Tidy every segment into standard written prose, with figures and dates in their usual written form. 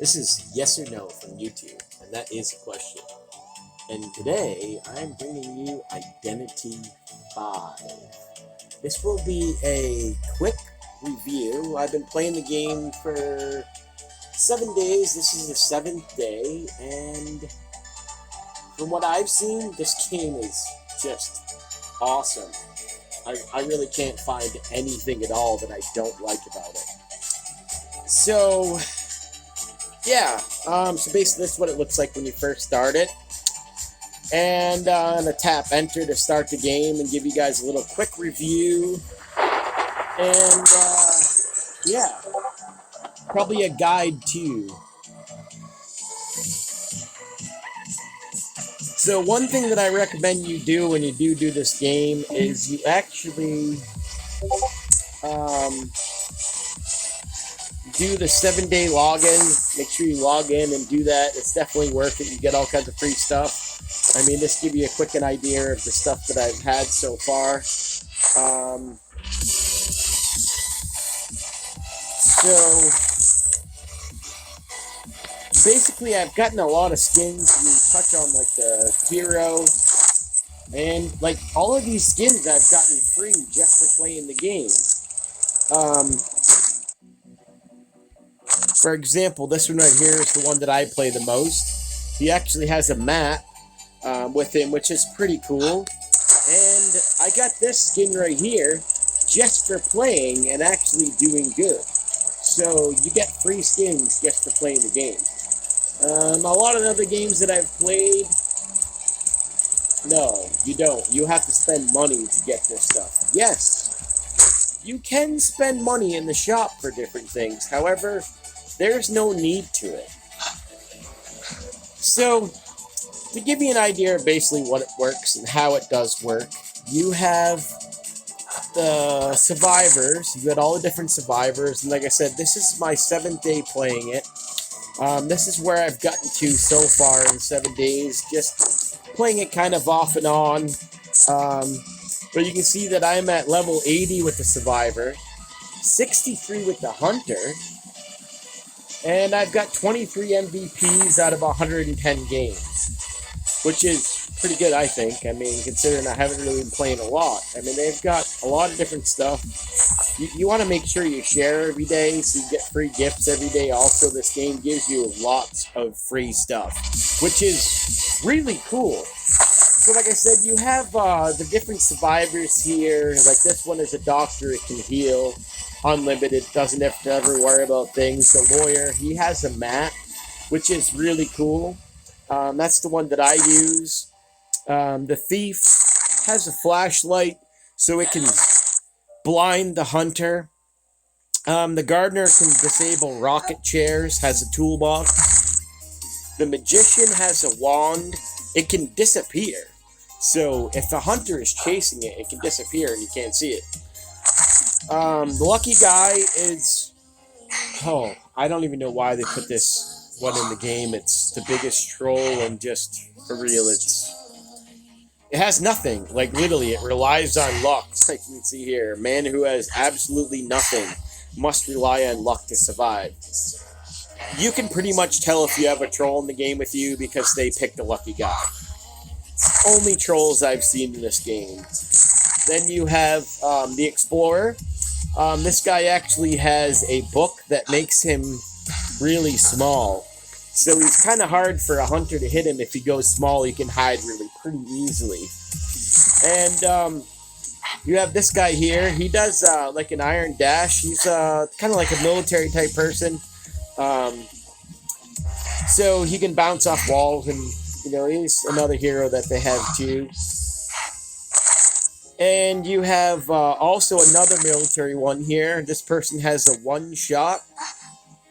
This is yes or no from YouTube, and that is a question. And today I'm bringing you Identity 5. This will be a quick review. I've been playing the game for 7 days. This is the 7th day, and from what I've seen, this game is just awesome. I really can't find anything at all that I don't like about it. So, yeah. So basically this is what it looks like when you first start it. And I'm going to tap enter to start the game and give you guys a little quick review. And, yeah. Probably a guide too. So one thing that I recommend you do when you do this game is you actually do the 7-day login. Make sure you log in and do that. It's definitely worth it. You get all kinds of free stuff. I mean, this give you a quick an idea of the stuff that I've had so far. So basically, I've gotten a lot of skins. You touch on like the hero, and like all of these skins I've gotten free just for playing the game. For example, this one right here is the one that I play the most. He actually has a map with him, which is pretty cool. And I got this skin right here just for playing and actually doing good. So you get free skins just for playing the game. A lot of the other games that I've played, no, you don't. You have to spend money to get this stuff. Yes, you can spend money in the shop for different things. However, there's no need to it. So, to give you an idea of basically what it works and how it does work, you have the survivors. You got all the different survivors, and like I said, this is my 7th day playing it. This is where I've gotten to so far in 7 days, just playing it kind of off and on. But you can see that I'm at level 80 with the survivor, 63 with the hunter, and I've got 23 MVPs out of 110 games, which is pretty good, I think. I mean, considering I haven't really been playing a lot. I mean, they've got a lot of different stuff. You want to make sure you share every day so you get free gifts every day. Also, this game gives you lots of free stuff, which is really cool. So like I said, you have the different survivors here. Like this one is a doctor, it can heal. Unlimited, doesn't have to ever worry about things. The lawyer, he has a map, which is really cool. That's the one that I use. The thief has a flashlight, so it can blind the hunter. The gardener can disable rocket chairs, has a toolbox. The magician has a wand. It can disappear. So if the hunter is chasing it, it can disappear and you can't see it. The lucky guy is... Oh, I don't even know why they put this one in the game. It's the biggest troll, and just for real, it has nothing. Like, literally, it relies on luck. Like you can see here, a man who has absolutely nothing must rely on luck to survive. You can pretty much tell if you have a troll in the game with you because they pick the lucky guy. Only trolls I've seen in this game. Then you have the explorer. This guy actually has a book that makes him really small. So he's kind of hard for a hunter to hit him. If he goes small, he can hide really pretty easily. And you have this guy here. He does like an iron dash. He's kind of like a military type person. So he can bounce off walls, and you know, he's another hero that they have too. And you have also another military one here. This person has a one-shot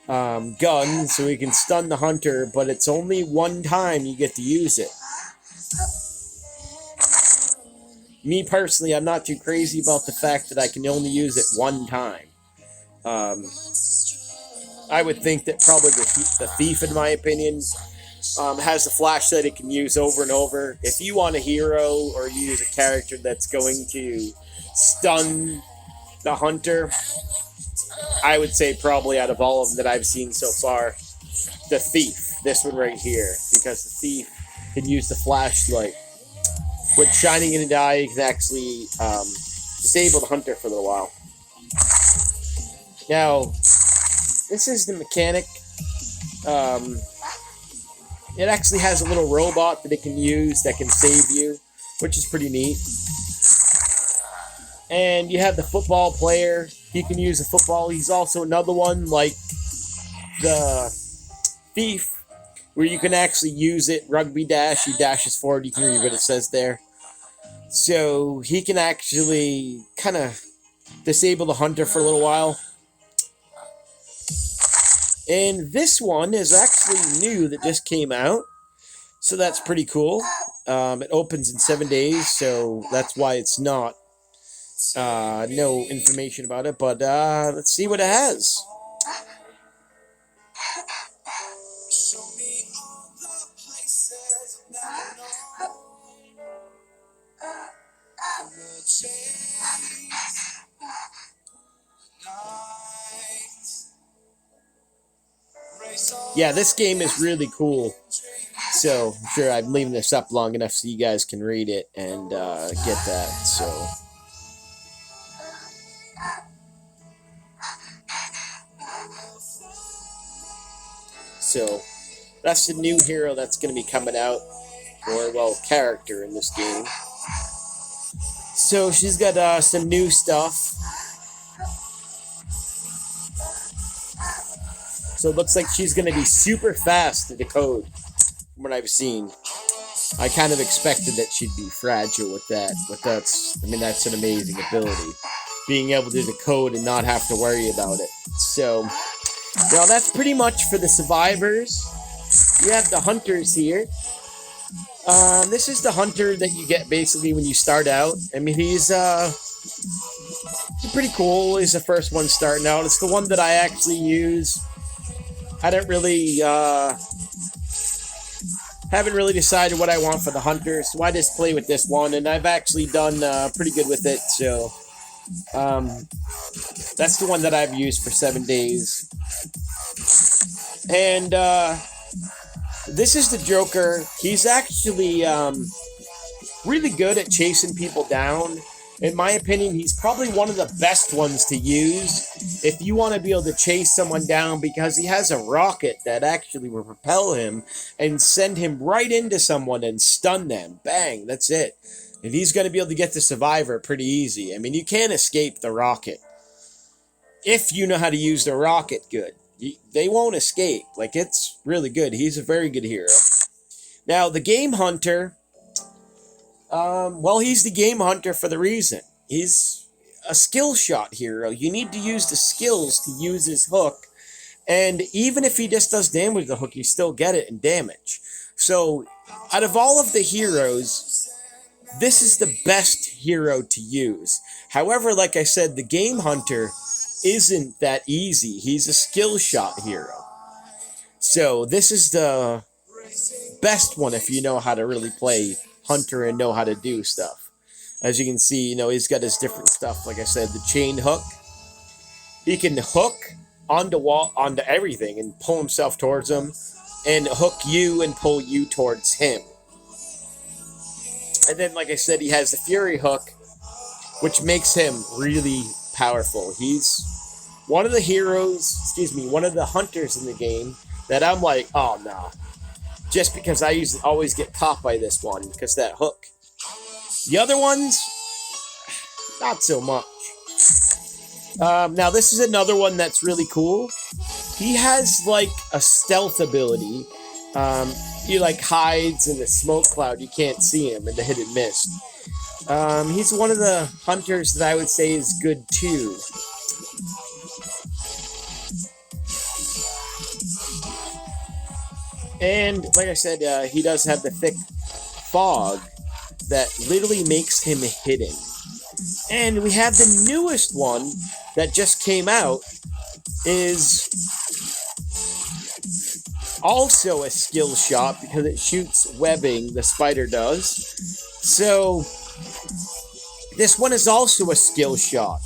gun, so he can stun the hunter, but it's only one time you get to use it. Me personally, I'm not too crazy about the fact that I can only use it one time. I would think that probably the thief, in my opinion, has a flashlight it can use over and over. If you want a hero or use a character that's going to stun the hunter, I would say probably out of all of them that I've seen so far, the thief, this one right here, because the thief can use the flashlight. With shining in the eye, you can actually disable the hunter for a little while. Now, this is the mechanic. It actually has a little robot that it can use that can save you, which is pretty neat. And you have the football player. He can use a football. He's also another one like the thief, where you can actually use it. Rugby dash. He dashes forward. You can read what it says there. So he can actually kind of disable the hunter for a little while. And this one is actually new that just came out. So that's pretty cool. It opens in 7 days, so that's why it's not no information about it. But let's see what it has. Yeah, this game is really cool. So I'm sure I'm leaving this up long enough so you guys can read it and get that. So that's the new hero that's going to be coming out, or well, character in this game. So she's got some new stuff. So it looks like she's going to be super fast to decode, from what I've seen. I kind of expected that she'd be fragile with that, but that's an amazing ability. Being able to decode and not have to worry about it. So, now that's pretty much for the survivors. You have the hunters here. This is the hunter that you get basically when you start out. I mean, he's pretty cool. He's the first one starting out. It's the one that I actually use. I don't really, haven't really decided what I want for the hunter, so I just play with this one, and I've actually done pretty good with it, so that's the one that I've used for 7 days. And this is the Joker. He's actually really good at chasing people down. In my opinion, he's probably one of the best ones to use if you want to be able to chase someone down, because he has a rocket that actually will propel him and send him right into someone and stun them. Bang, that's it. And he's going to be able to get the survivor pretty easy. I mean, you can't escape the rocket. If you know how to use the rocket good. They won't escape. Like, it's really good. He's a very good hero. Now, the Game Hunter... well, he's the Game Hunter for the reason. He's a skill shot hero. You need to use the skills to use his hook. And even if he just does damage with the hook, you still get it in damage. So, out of all of the heroes, this is the best hero to use. However, like I said, the Game Hunter isn't that easy. He's a skill shot hero. So, this is the best one if you know how to really play Hunter and know how to do stuff. As you can see, you know, he's got his different stuff. Like I said, the chain hook. He can hook onto everything and pull himself towards them, and hook you and pull you towards him. And then, like I said, he has the Fury hook, which makes him really powerful. He's one of the one of the hunters in the game that I'm like, oh no. Just because I always get caught by this one, because that hook. The other ones, not so much. Now, this is another one that's really cool. He has, like, a stealth ability. He, like, hides in the smoke cloud. You can't see him in the hidden mist. He's one of the hunters that I would say is good, too. And, like I said, he does have the thick fog that literally makes him hidden. And we have the newest one that just came out, is also a skill shot because it shoots webbing, the spider does. So, this one is also a skill shot.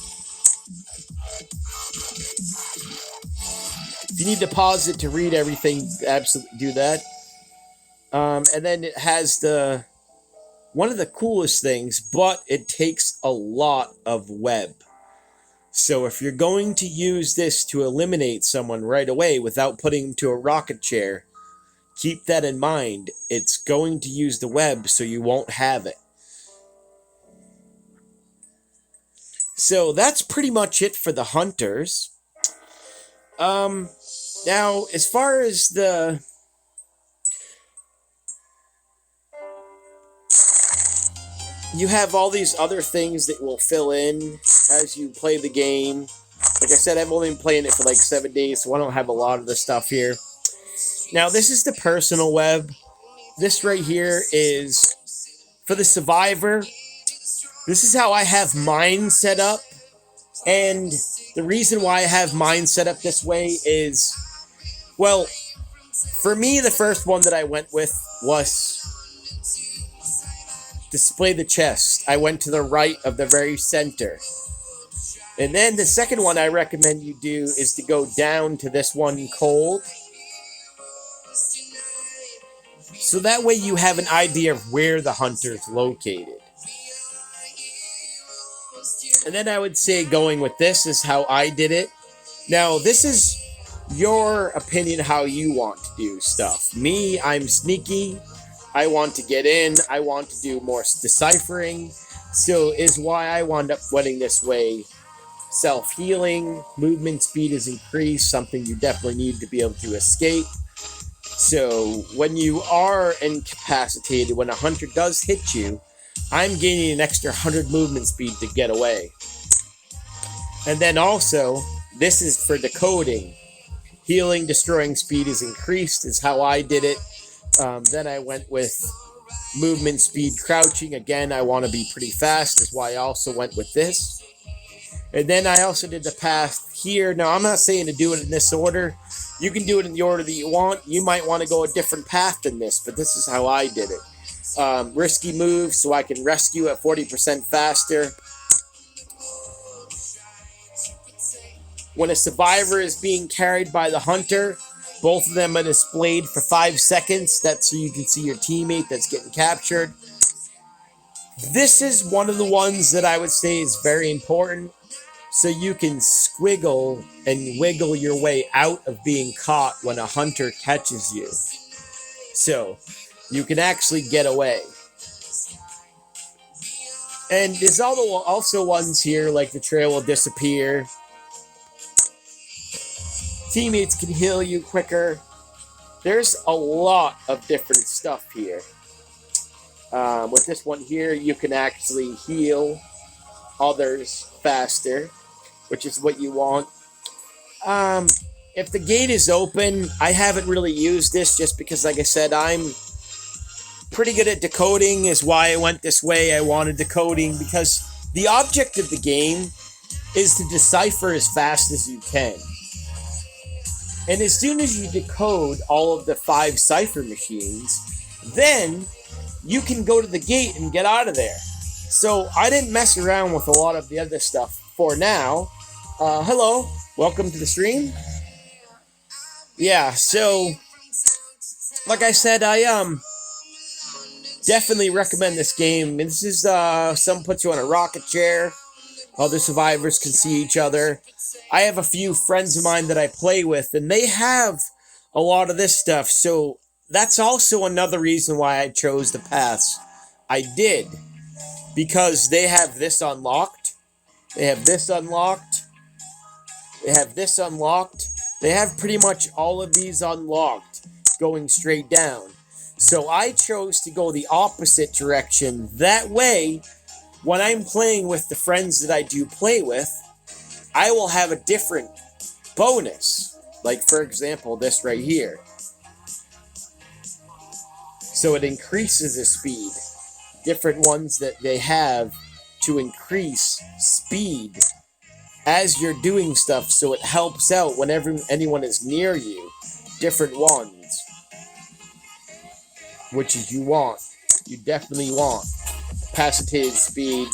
If you need to pause it to read everything, absolutely do that. And then it has one of the coolest things, but it takes a lot of web. So if you're going to use this to eliminate someone right away without putting them to a rocket chair, keep that in mind. It's going to use the web, so you won't have it. So that's pretty much it for the hunters. Now, as far as you have all these other things that will fill in as you play the game. Like I said, I've only been playing it for like 7 days, so I don't have a lot of the stuff here. Now, this is the personal web. This right here is for the survivor. This is how I have mine set up. And the reason why I have mine set up this way is, well, for me, the first one that I went with was display the chest. I went to the right of the very center. And then the second one I recommend you do is to go down to this one cold. So that way you have an idea of where the hunter's located. And then I would say going with this is how I did it. Now, this is your opinion how you want to do stuff. Me, I'm sneaky. I want to get in. I want to do more deciphering. So is why I wound up winning this way. Self-healing, movement speed is increased, something you definitely need to be able to escape. So when you are incapacitated, when a hunter does hit you, I'm gaining an extra 100 movement speed to get away. And then also, this is for decoding. Healing, destroying speed is increased, is how I did it. Then I went with movement speed crouching. Again, I want to be pretty fast, is why I also went with this. And then I also did the path here. Now, I'm not saying to do it in this order. You can do it in the order that you want. You might want to go a different path than this, but this is how I did it. Risky move, so I can rescue at 40% faster. When a survivor is being carried by the hunter, both of them are displayed for 5 seconds. That's so you can see your teammate that's getting captured. This is one of the ones that I would say is very important. So you can squiggle and wiggle your way out of being caught when a hunter catches you. So you can actually get away. And there's also ones here like the trail will disappear. Teammates can heal you quicker. There's a lot of different stuff here. With this one here, you can actually heal others faster, which is what you want. If the gate is open, I haven't really used this just because, like I said, I'm pretty good at decoding is why I went this way. I wanted decoding because the object of the game is to decipher as fast as you can. And as soon as you decode all of the 5 cipher machines, then you can go to the gate and get out of there. So I didn't mess around with a lot of the other stuff for now. Hello, welcome to the stream. Yeah, so like I said, I definitely recommend this game. And this is some puts you on a rocket chair. Other survivors can see each other. I have a few friends of mine that I play with, and they have a lot of this stuff. So that's also another reason why I chose the paths I did. Because they have this unlocked. They have this unlocked. They have this unlocked. They have pretty much all of these unlocked going straight down. So I chose to go the opposite direction. That way, when I'm playing with the friends that I do play with, I will have a different bonus. Like, for example, this right here. So it increases the speed. Different ones that they have to increase speed as you're doing stuff, so it helps out whenever anyone is near you. Different ones. Which is you want. You definitely want. Capacitated speed.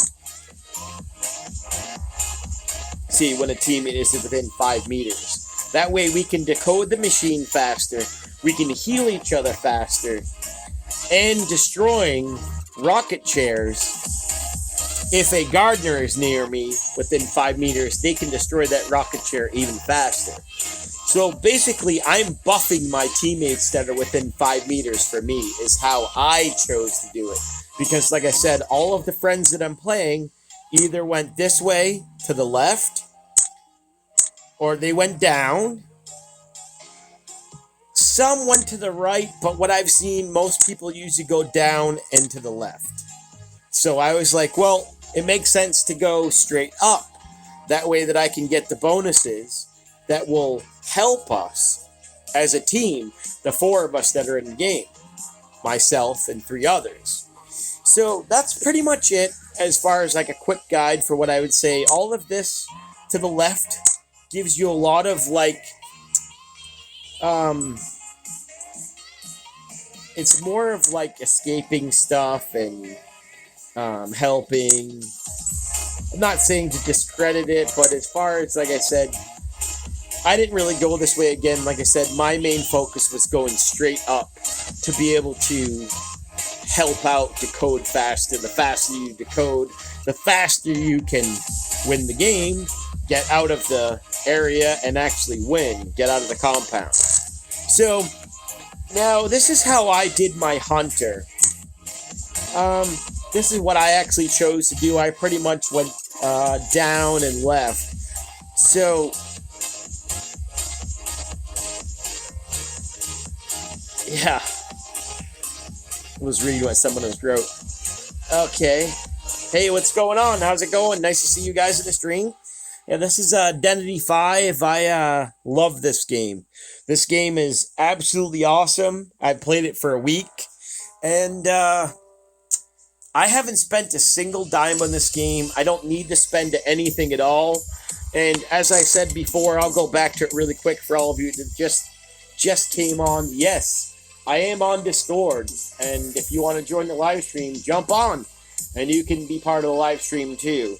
See, when a teammate is within 5 meters. That way we can decode the machine faster, we can heal each other faster, and destroying rocket chairs. If a gardener is near me within 5 meters, they can destroy that rocket chair even faster. So basically, I'm buffing my teammates that are within 5 meters for me, is how I chose to do it. Because like I said, all of the friends that I'm playing either went this way to the left, or they went down. Some went to the right, but what I've seen, most people usually go down and to the left. So I was like, well, it makes sense to go straight up. That way that I can get the bonuses that will help us as a team, the 4 of us that are in the game, myself and 3 others. So that's pretty much it as far as like a quick guide for what I would say. All of this to the left gives you a lot of like, it's more of like escaping stuff and helping. I'm not saying to discredit it, but as far as, like I said, I didn't really go this way again. Like I said, my main focus was going straight up to be able to help out decode faster. The faster you decode, the faster you can win the game, get out of the area, and actually win, get out of the compound. So, now this is how I did my hunter. This is what I actually chose to do. I pretty much went down and left. So, yeah. I was reading what someone else wrote. Okay. Hey, what's going on? How's it going? Nice to see you guys in the stream. Yeah, this is Identity 5. I love this game. This game is absolutely awesome. I played it for a week. And I haven't spent a single dime on this game. I don't need to spend anything at all. And as I said before, I'll go back to it really quick for all of you that just came on. Yes, I am on Discord. And if you want to join the live stream, jump on. And you can be part of the live stream too.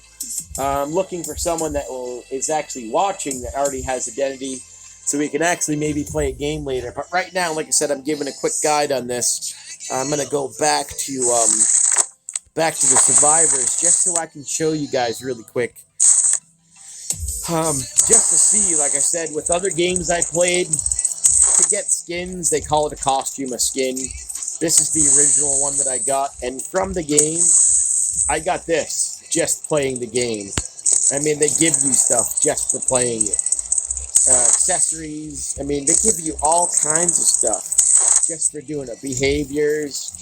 I'm looking for someone that is actually watching that already has Identity, so we can actually maybe play a game later. But right now, like I said, I'm giving a quick guide on this. I'm going to go back to the survivors just so I can show you guys really quick. Just to see, like I said, with other games I played, to get skins, they call it a costume, a skin. This is the original one that I got, and from the game, I got this, just playing the game. I mean, they give you stuff just for playing it. Accessories, I mean, they give you all kinds of stuff just for doing it. Behaviors.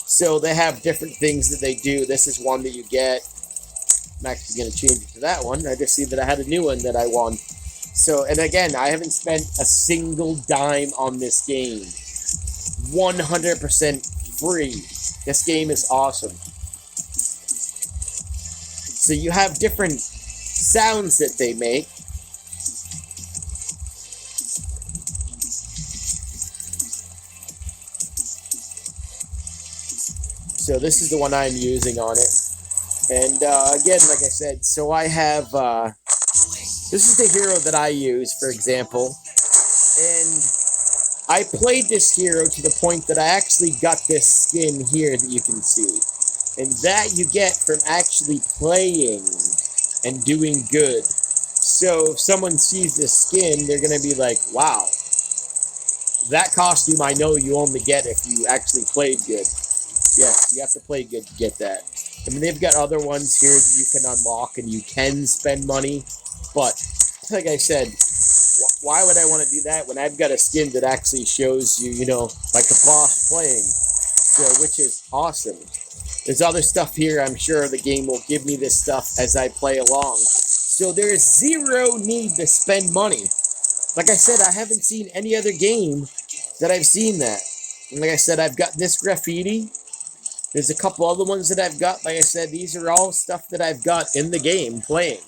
So they have different things that they do. This is one that you get. I'm actually going to change it to that one. I just see that I had a new one that I won. So, and again, I haven't spent a single dime on this game. 100% free. This game is awesome. So you have different sounds that they make. So this is the one I'm using on it. And again, like I said, so I have, this is the hero that I use, for example. And I played this hero to the point that I actually got this skin here that you can see. And that you get from actually playing and doing good. So if someone sees this skin, they're going to be like, wow, that costume I know you only get if you actually played good. Yes, you have to play good to get that. I mean, they've got other ones here that you can unlock and you can spend money. But, like I said, why would I want to do that when I've got a skin that actually shows you, you know, like a boss playing? So, which is awesome. There's other stuff here. I'm sure the game will give me this stuff as I play along. So there is zero need to spend money. Like I said, I haven't seen any other game that I've seen that. And like I said, I've got this graffiti. There's a couple other ones that I've got. Like I said, these are all stuff that I've got in the game playing.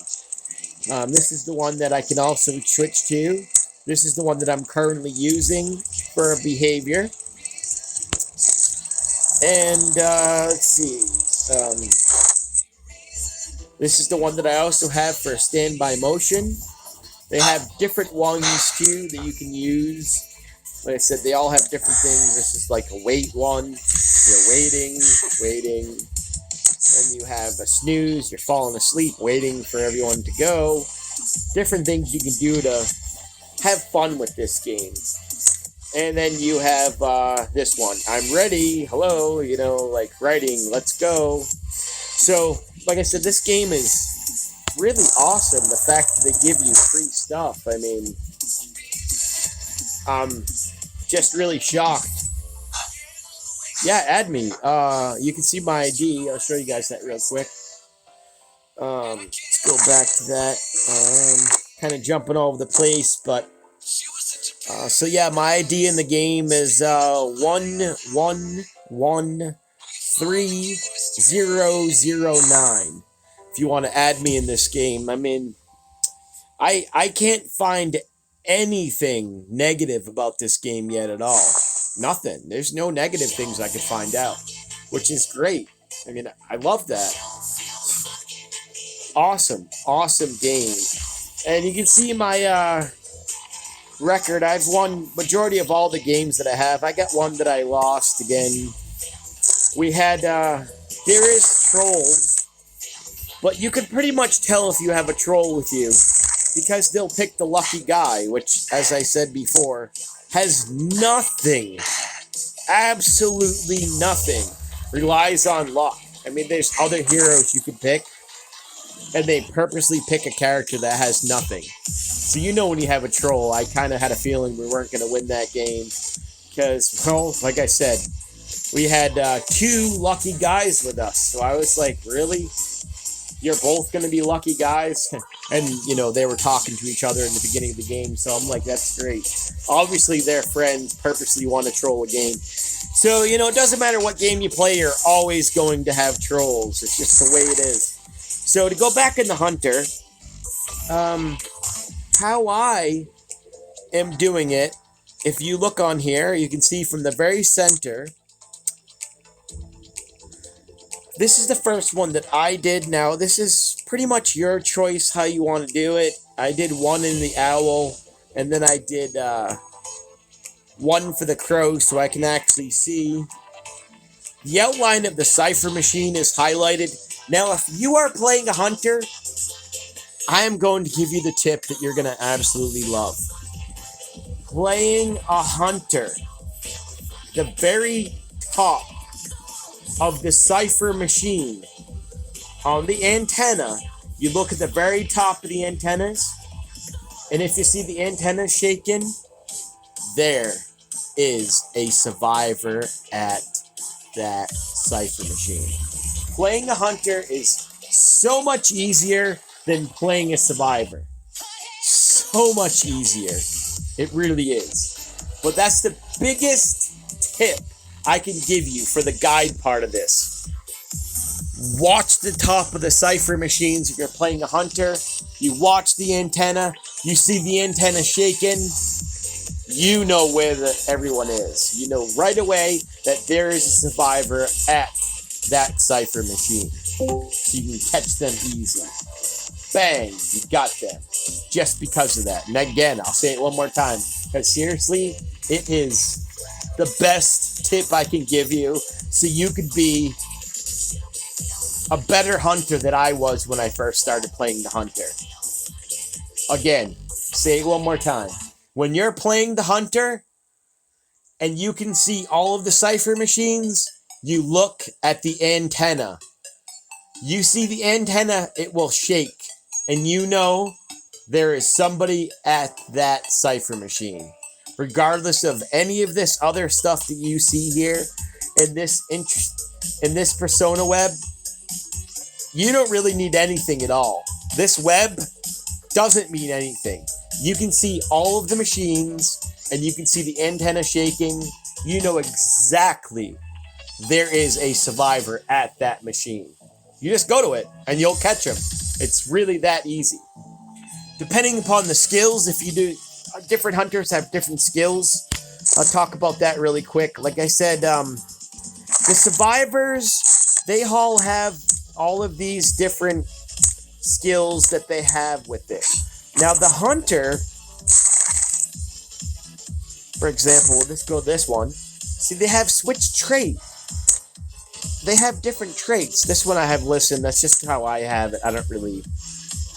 This is the one that I can also switch to. This is the one that I'm currently using for a behavior. And, let's see, this is the one that I also have for standby motion. They have different ones too that you can use. Like I said, they all have different things. This is like a wait one. You're waiting. Then you have a snooze. You're falling asleep, waiting for everyone to go. Different things you can do to have fun with this game. And then you have this one. I'm ready. Hello. Like writing. Let's go. So, like I said, this game is really awesome. The fact that they give you free stuff. I mean, I'm just really shocked. Yeah, add me. You can see my ID. I'll show you guys that real quick. Let's go back to that. Kind of jumping all over the place, but so yeah, my ID in the game is 11130009. If you want to add me in this game, I mean, I can't find anything negative about this game yet at all. Nothing. There's no negative things I could find out, which is great. I mean, I love that. Awesome game. And you can see my record. I've won majority of all the games that I have. I got one that I lost again. We had there is trolls, but you can pretty much tell if you have a troll with you because they'll pick the lucky guy, which, as I said before, has nothing, absolutely nothing, relies on luck. I mean, there's other heroes you can pick, and they purposely pick a character that has nothing. So when you have a troll. I kind of had a feeling we weren't going to win that game because, well, like I said, we had 2 lucky guys with us. So I was like, really? You're both going to be lucky guys? And, they were talking to each other in the beginning of the game. So I'm like, that's great. Obviously, their friends purposely want to troll a game. So, it doesn't matter what game you play, you're always going to have trolls. It's just the way it is. So to go back in the Hunter, how I am doing it, if you look on here, you can see from the very center, this is the first one that I did. Now, this is pretty much your choice how you want to do it. I did one in the owl, and then I did one for the crow so I can actually see. The outline of the cipher machine is highlighted. Now, if you are playing a Hunter, I am going to give you the tip that you're going to absolutely love. Playing a Hunter, the very top of the cipher machine, on the antenna, you look at the very top of the antennas, and if you see the antennas shaking, there is a survivor at that cipher machine. Playing a Hunter is so much easier than playing a survivor. So much easier. It really is. But that's the biggest tip I can give you for the guide part of this. Watch the top of the cipher machines if you're playing a Hunter. You watch the antenna. You see the antenna shaking. You know where everyone is. You know right away that there is a survivor at that cipher machine. So you can catch them easily. Bang, you got them. Just because of that. And again, I'll say it one more time. Because seriously, it is the best tip I can give you so you could be a better Hunter than I was when I first started playing the Hunter. Again, say it one more time. When you're playing the Hunter and you can see all of the cipher machines, you look at the antenna. You see the antenna, it will shake. And you know there is somebody at that cipher machine. Regardless of any of this other stuff that you see here in this persona web, you don't really need anything at all. This web doesn't mean anything. You can see all of the machines and you can see the antenna shaking. You know exactly there is a survivor at that machine. You just go to it and you'll catch them. It's really that easy. Depending upon the skills, if you do, different Hunters have different skills. I'll talk about that really quick. Like I said, the survivors, they all have all of these different skills that they have with it. Now the hunter, for example, let's go this one. See, they have switched trait. They have different traits. This one I have listened. That's just how I have it. I don't really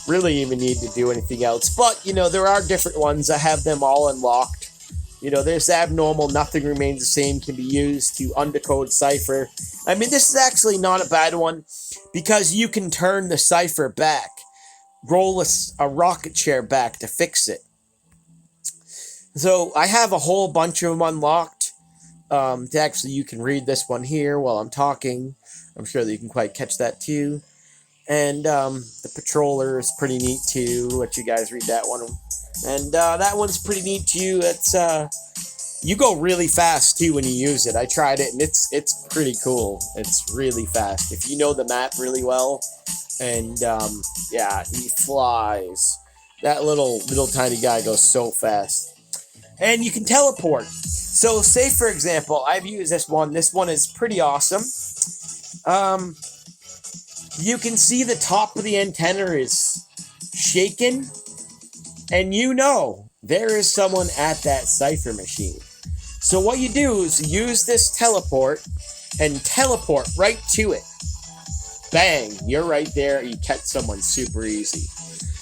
even need to do anything else. But, there are different ones. I have them all unlocked. There's abnormal, nothing remains the same, can be used to undercode cipher. I mean, this is actually not a bad one because you can turn the cipher back, roll a rocket chair back to fix it. So I have a whole bunch of them unlocked. Actually, you can read this one here while I'm talking. I'm sure that you can quite catch that too. And the Patroller is pretty neat too. Let you guys read that one. And that one's pretty neat too. It's you go really fast too when you use it. I tried it and it's pretty cool. It's really fast if you know the map really well. And yeah, he flies. That little tiny guy goes so fast. And you can teleport. So say for example, I've used this one. This one is pretty awesome. You can see the top of the antenna is shaken. And there is someone at that cipher machine. So what you do is use this teleport and teleport right to it. Bang, you're right there. You catch someone super easy.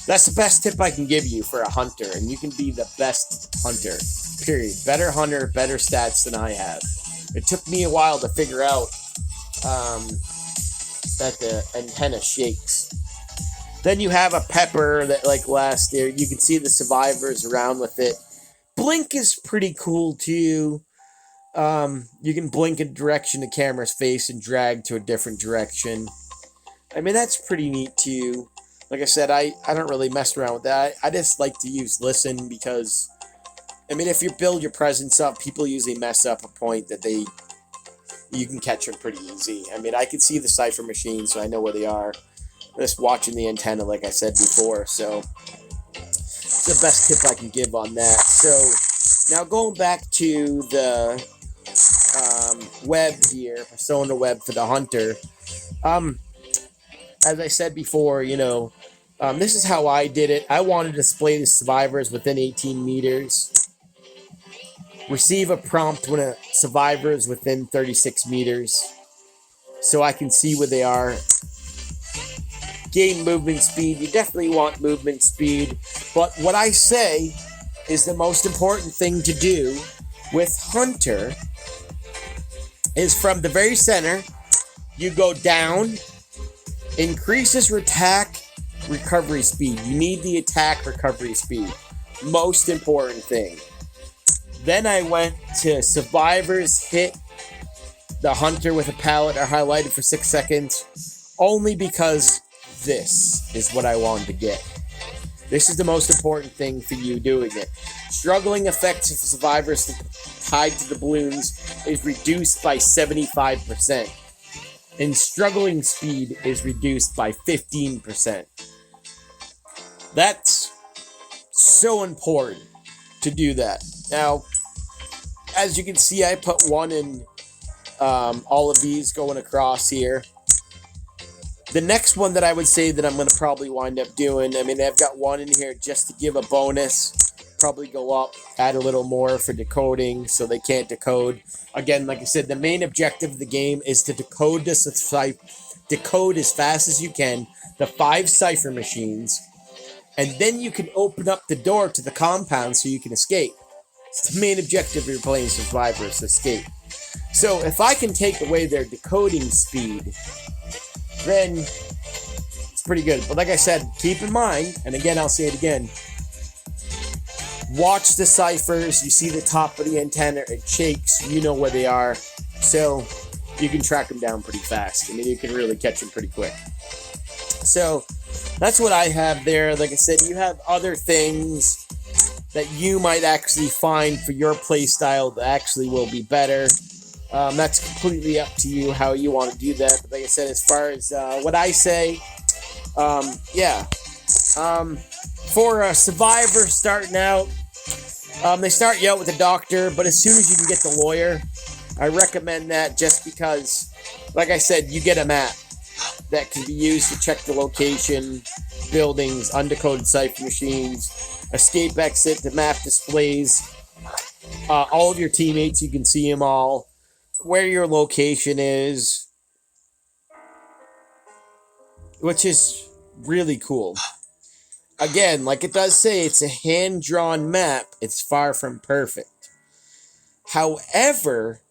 That's the best tip I can give you for a hunter, and you can be the best hunter, period. Better hunter, better stats than I have. It took me a while to figure out that the antenna shakes. Then you have a pepper that lasts there. You can see the survivors around with it. Blink is pretty cool too. You can blink in direction the camera's face and drag to a different direction. I mean, that's pretty neat too. Like I said, I don't really mess around with that. I just like to use listen because, I mean, if you build your presence up, people usually mess up a point that you can catch them pretty easy. I mean, I can see the cipher machine, so I know where they are. Just watching the antenna, like I said before, so it's the best tip I can give on that. So now going back to the web here, Persona web for the hunter. As I said before, this is how I did it. I wanted to display the survivors within 18 meters. Receive a prompt when a survivor is within 36 meters. So I can see where they are. Gain movement speed. You definitely want movement speed. But what I say is the most important thing to do with Hunter is from the very center, you go down, increases your attack recovery speed. You need the attack recovery speed. Most important thing. Then I went to survivors hit the hunter with a pallet are highlighted for 6 seconds only because this is what I wanted to get. This is the most important thing for you doing it. Struggling effects of survivors tied to the balloons is reduced by 75%. And struggling speed is reduced by 15%. That's so important to do that. Now, as you can see, I put one in all of these going across here. The next one that I would say that I'm going to probably wind up doing, I mean, I've got one in here just to give a bonus. Probably go up, add a little more for decoding so they can't decode. Again, like I said, the main objective of the game is to decode as fast as you can the 5 cipher machines, and then you can open up the door to the compound so you can escape. It's the main objective of your playing Survivors, escape. So if I can take away their decoding speed, then it's pretty good. But like I said, keep in mind, and again, I'll say it again, watch the ciphers. You see the top of the antenna, it shakes, you know where they are, so you can track them down pretty fast. I mean, you can really catch them pretty quick. So that's what I have there. Like I said, you have other things that you might actually find for your playstyle that actually will be better. That's completely up to you how you want to do that. But like I said, as far as what I say, for a survivor starting out, they start you out with a doctor, but as soon as you can get the lawyer, I recommend that just because, like I said, you get a map. that can be used to check the location, buildings, undecoded cipher machines, escape exit. The map displays all of your teammates. You can see them all, where your location is, which is really cool. Again, like it does say, it's a hand-drawn map. It's far from perfect. However,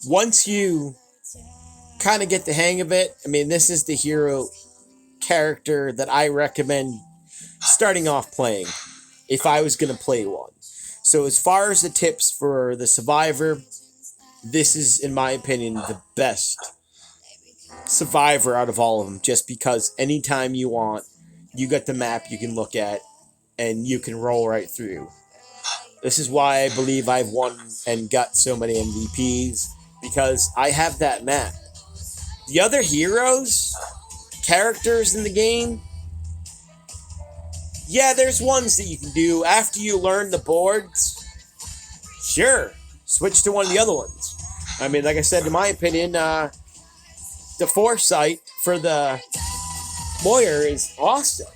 once you kind of get the hang of it, I mean, this is the hero character that I recommend starting off playing if I was going to play one. So as far as the tips for the Survivor, this is, in my opinion, the best Survivor out of all of them, just because anytime you want, you got the map you can look at, and you can roll right through. This is why I believe I've won and got so many MVPs, because I have that map. The other heroes, characters in the game, yeah, there's ones that you can do after you learn the boards. Sure, switch to one of the other ones. I mean, like I said, in my opinion, the foresight for the Moyer is awesome.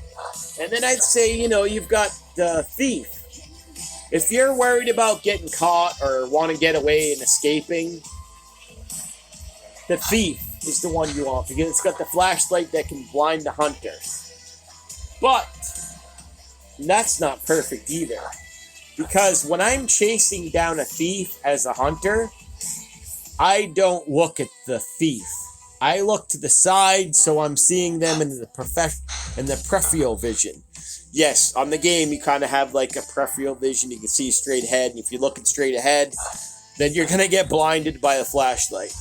And then I'd say, you've got the thief. If you're worried about getting caught or want to get away and escaping, the thief is the one you want, because it's got the flashlight that can blind the hunter. But that's not perfect either, because when I'm chasing down a thief as a hunter, I don't look at the thief. I look to the side, so I'm seeing them in the peripheral vision. Yes, on the game, you kind of have like a peripheral vision. You can see straight ahead, and if you're looking straight ahead, then you're going to get blinded by the flashlight.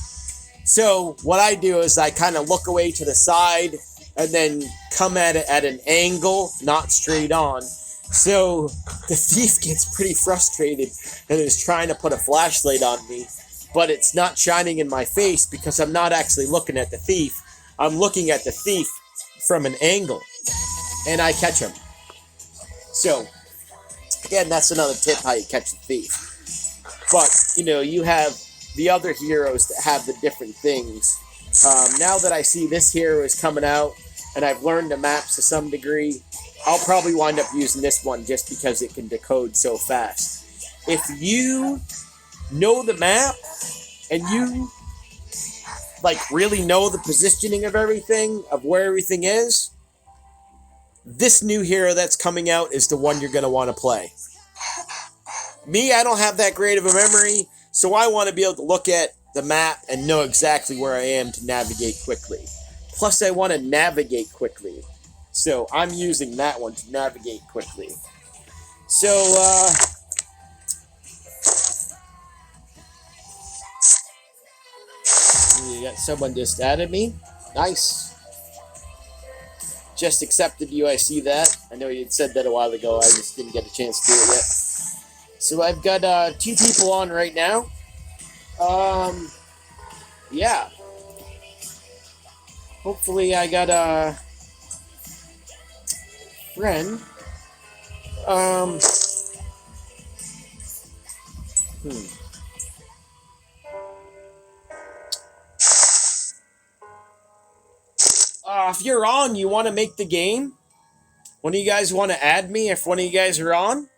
So what I do is I kind of look away to the side and then come at it at an angle, not straight on. So the thief gets pretty frustrated and is trying to put a flashlight on me, but it's not shining in my face because I'm not actually looking at the thief. I'm looking at the thief from an angle, and I catch him. So, again, that's another tip how you catch the thief. But, you have the other heroes that have the different things. Now that I see this hero is coming out, and I've learned the maps to some degree, I'll probably wind up using this one just because it can decode so fast. If you know the map, and you, really know the positioning of everything, of where everything is, this new hero that's coming out is the one you're going to want to play. Me, I don't have that great of a memory, so I want to be able to look at the map and know exactly where I am to navigate quickly. Plus, I want to navigate quickly, so I'm using that one to navigate quickly. So, you got someone just added me. Nice. Just accepted you, I see that. I know you had said that a while ago, I just didn't get a chance to do it yet. So I've got 2 people on right now. Yeah. Hopefully I got a friend. If you're on, you want to make the game? One of you guys want to add me if one of you guys are on?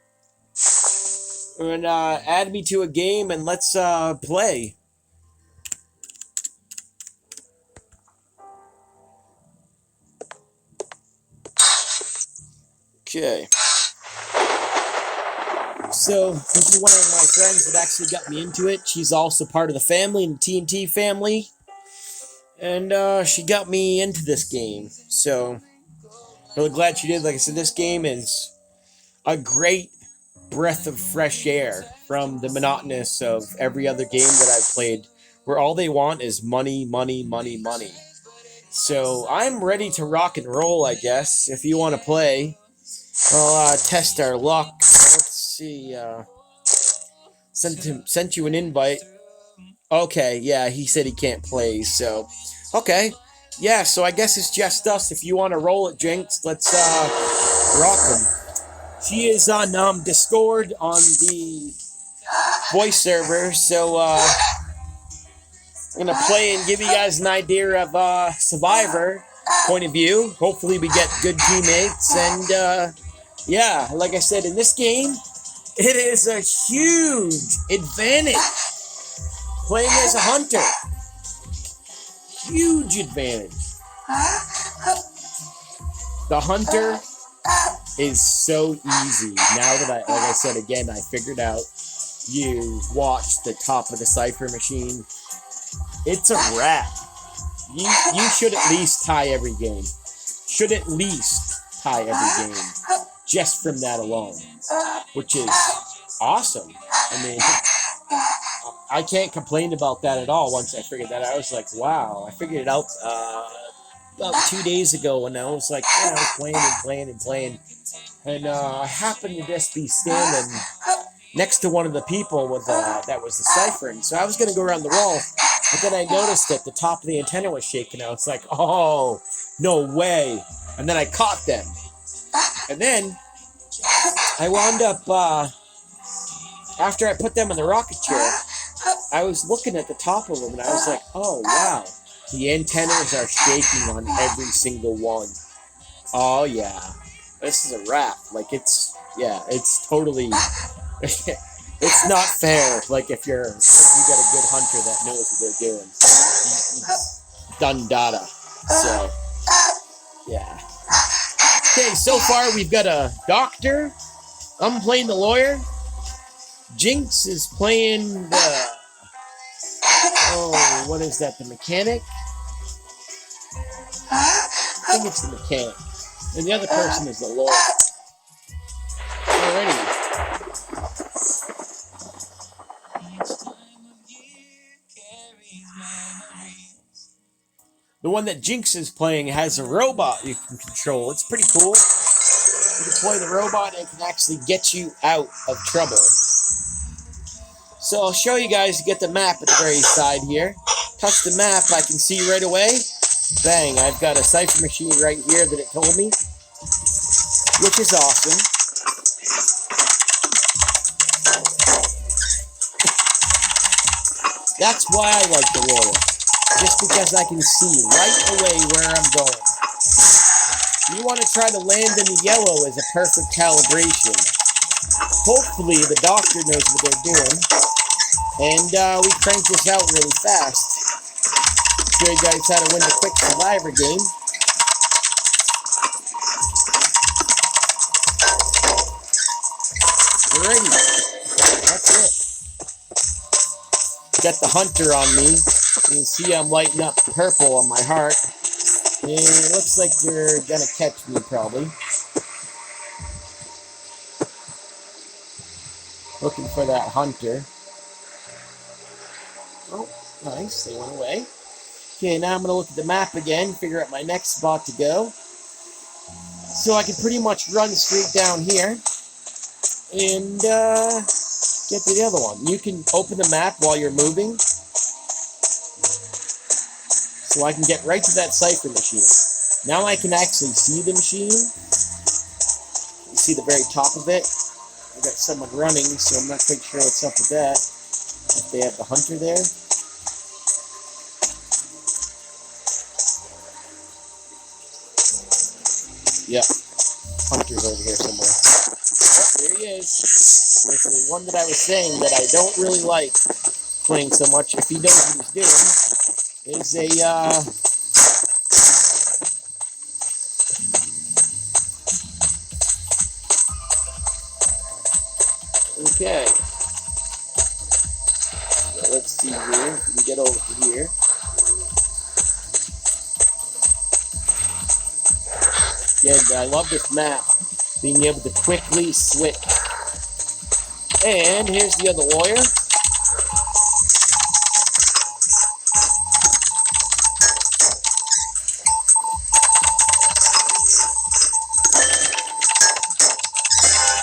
And add me to a game and let's play. Okay. So, this is one of my friends that actually got me into it. She's also part of the family, in the TNT family. And she got me into this game. So, really glad she did. Like I said, this game is a great breath of fresh air from the monotonous of every other game that I've played, where all they want is money, money, money, money. So, I'm ready to rock and roll, I guess. If you want to play, I'll test our luck. Let's see. Sent you an invite. Okay, yeah, he said he can't play, so... Okay, yeah, so I guess it's just us. If you want to roll it, Jinx, let's rock them. She is on Discord on the voice server, so I'm gonna play and give you guys an idea of Survivor point of view. Hopefully we get good teammates, and yeah, like I said, in this game, it is a huge advantage playing as a hunter. Huge advantage. The hunter is so easy. Now that like I said again, I figured out, you watch the top of the Cypher machine, it's a wrap. You should at least tie every game. Should at least tie every game. Just from that alone. Which is awesome. I mean, I can't complain about that at all once I figured that out. I was like, wow. I figured it out about 2 days ago, and I was like, yeah, I was playing. And I happened to just be standing next to one of the people with that was deciphering. So I was going to go around the wall, but then I noticed that the top of the antenna was shaking. I was like, oh, no way. And then I caught them. And then I wound up, after I put them in the rocket chair, I was looking at the top of them, and I was like, oh, wow. The antennas are shaking on every single one. Oh, yeah. This is a wrap. Like, it's totally... it's not fair. Like, if you got a good hunter that knows what they're doing. Done data. So, yeah. Okay, so far we've got a doctor. I'm playing the lawyer. Jinx is playing the... oh, what is that? The mechanic? I think it's the mechanic. And the other person is the lawyer. Alrighty. The one that Jinx is playing has a robot you can control. It's pretty cool. You deploy the robot and it can actually get you out of trouble. So I'll show you guys, get the map at the very side here. Touch the map, I can see right away. Bang, I've got a Cypher machine right here that it told me. Which is awesome. That's why I like the lawyer. Just because I can see right away where I'm going. You want to try to land in the yellow as a perfect calibration. Hopefully the doctor knows what they're doing. And we crank this out really fast. Show you guys how to win the quick Survivor game. Alrighty. That's it. Got the hunter on me. You can see I'm lighting up purple on my heart. And it looks like they're gonna catch me, probably. Looking for that hunter. Oh, nice. They went away. Okay, now I'm gonna look at the map again, figure out my next spot to go. So I can pretty much run straight down here. And, get to the other one. You can open the map while you're moving. So I can get right to that Cypher machine. Now I can actually see the machine. You see the very top of it. I got someone running, so I'm not quite sure what's up with that. If they have the hunter there. Yep. Hunter's over here somewhere. Oh, there he is. There's the one that I was saying that I don't really like playing so much. If he knows what he's doing, is a, okay. So let's see here. If we can get over to here. Again, I love this map. Being able to quickly switch. And here's the other lawyer.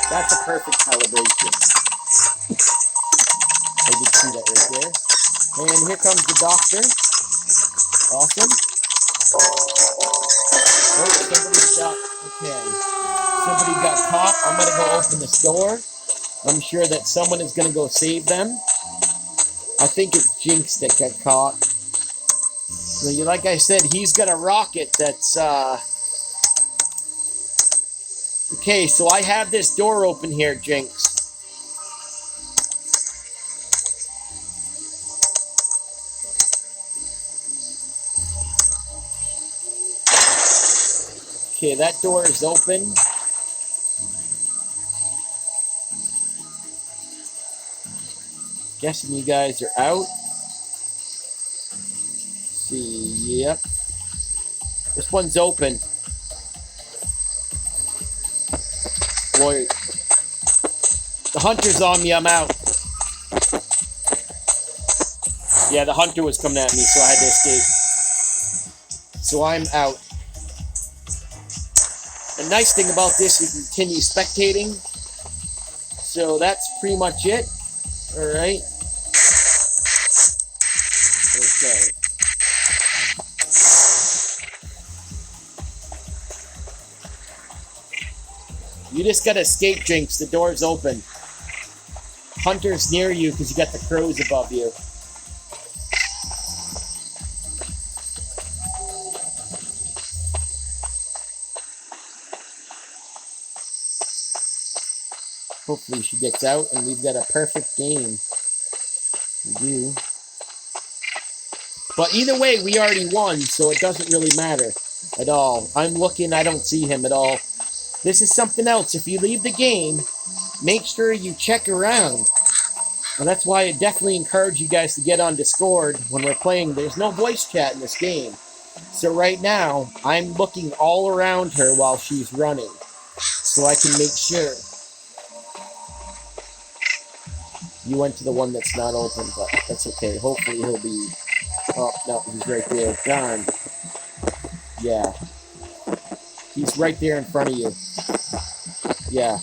That's a perfect calibration. I did see that right there. And here comes the doctor. Awesome. Oh, somebody got, okay. Somebody got caught. I'm going to go open this door. I'm sure that someone is going to go save them. I think it's Jinx that got caught. Like I said, he's got a rocket that's, Okay, so I have this door open here, Jinx. Okay, that door is open. Guessing you guys are out. Let's see, yep. This one's open. Boy, the hunter's on me, I'm out. Yeah, the hunter was coming at me, so I had to escape. So I'm out. The nice thing about this, you can continue spectating. So that's pretty much it. Alright. Okay. You just gotta escape, Jinx. The door's open. Hunter's near you because you got the crows above you. Hopefully she gets out and we've got a perfect game. We do. But either way, we already won, so it doesn't really matter at all. I'm looking, I don't see him at all. This is something else. If you leave the game, make sure you check around. And that's why I definitely encourage you guys to get on Discord when we're playing. There's no voice chat in this game. So right now, I'm looking all around her while she's running. So I can make sure. You went to the one that's not open, but that's okay. Hopefully he'll be... Oh, no, he's right there. Darn. Yeah. He's right there in front of you. Yeah.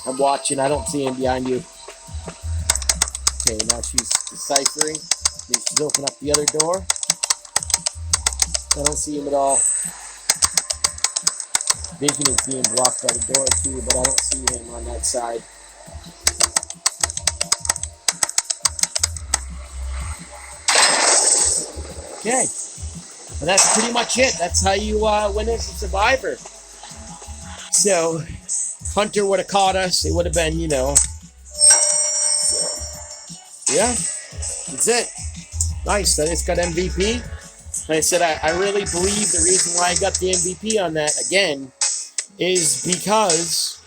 I'm watching. I don't see him behind you. Okay, now she's deciphering. Maybe she's opened up the other door. I don't see him at all. Vision is being blocked by the door too, but I don't see him on that side. Okay. And that's pretty much it. That's how you win as a survivor. So, Hunter would have caught us. It would have been, you know. So, yeah. That's it. Nice. I just got MVP. Like I said, I really believe the reason why I got the MVP on that, again, is because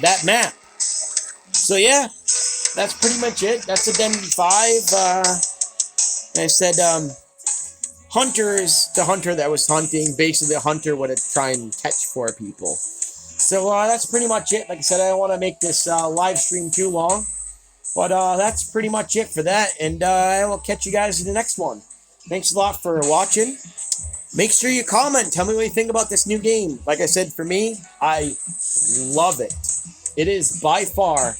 that map. So, yeah. That's pretty much it. That's Identity 5. I said, Hunter is the hunter that was hunting. Basically, the hunter would try and catch 4 people. So, that's pretty much it. Like I said, I don't want to make this live stream too long. But that's pretty much it for that. And I will catch you guys in the next one. Thanks a lot for watching. Make sure you comment. Tell me what you think about this new game. Like I said, for me, I love it. It is by far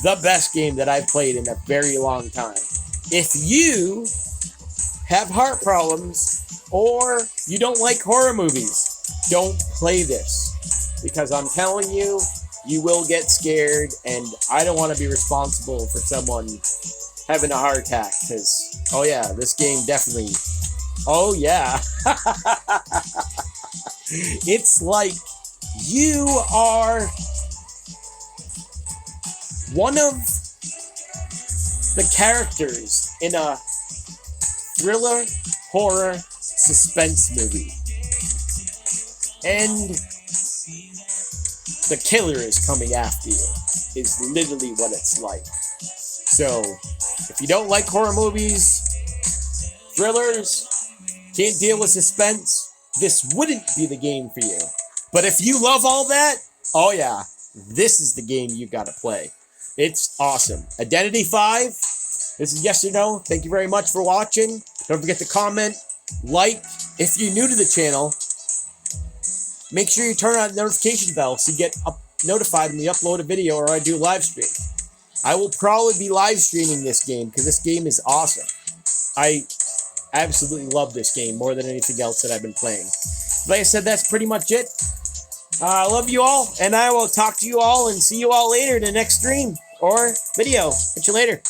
the best game that I've played in a very long time. If you have heart problems or you don't like horror movies, don't play this. Because I'm telling you, you will get scared, and I don't want to be responsible for someone having a heart attack. Because, oh yeah, this game definitely... Oh yeah. It's like you are one of the characters in a thriller, horror, suspense movie. And the killer is coming after you, is literally what it's like. So, if you don't like horror movies, thrillers, can't deal with suspense, this wouldn't be the game for you. But if you love all that, oh yeah, this is the game you gotta play. It's awesome. Identity 5, this is Yes or No. Thank you very much for watching. Don't forget to comment, like. If you're new to the channel, make sure you turn on the notification bell so you get notified when we upload a video or I do live stream. I will probably be live streaming this game because this game is awesome. absolutely love this game more than anything else that I've been playing. Like I said, that's pretty much it. I love you all, and I will talk to you all and see you all later in the next stream or video. Catch you later.